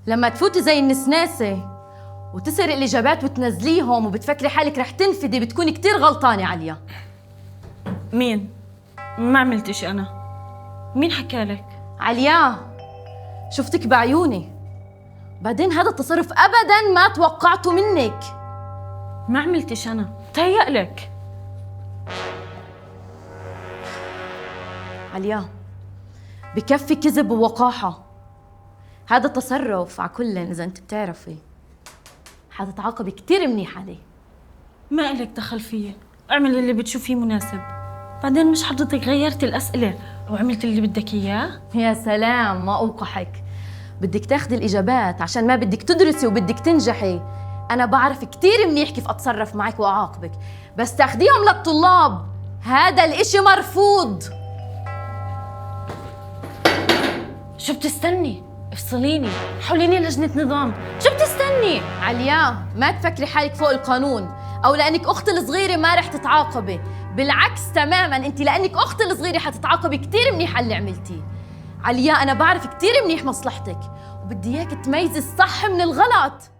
لما تفوتي زي النسناسة وتسرق الإجابات وتنزليهم وبتفكري حالك رح تنفدي بتكوني كتير غلطانة عليا. مين؟ ما عملتش أنا. مين حكالك؟ عليا، شفتك بعيوني. بعدين هذا التصرف أبداً ما توقعته منك. ما عملتش أنا، تهيألك. عليا، بكفي كذب ووقاحة. هذا التصرف على كل إذا أنت بتعرفي حتتعاقبي كتير منيح عليه. ما إلك دخل فيه، اعمل اللي بتشوفيه مناسب. بعدين مش حضرتك غيرت الأسئلة وعملت اللي بدك إياه؟ يا سلام، ما أوقحك. بدك تاخدي الإجابات عشان ما بدك تدرسي وبدك تنجحي. أنا بعرف كتير منيح كيف أتصرف معك وأعاقبك، بس تاخديهم للطلاب هذا الإشي مرفوض. شو بتستني؟ افصليني، حوليني لجنة نظام، شو بتستني؟ عليا، ما تفكري حالك فوق القانون، أو لأنك أختي الصغيرة ما رح تتعاقبي. بالعكس تماماً، أنت لأنك أختي الصغيرة حتتعاقبي كتير منيح على اللي عملتيه. عليا، أنا بعرف كتير منيح مصلحتك وبدي إياك تميزي الصح من الغلط.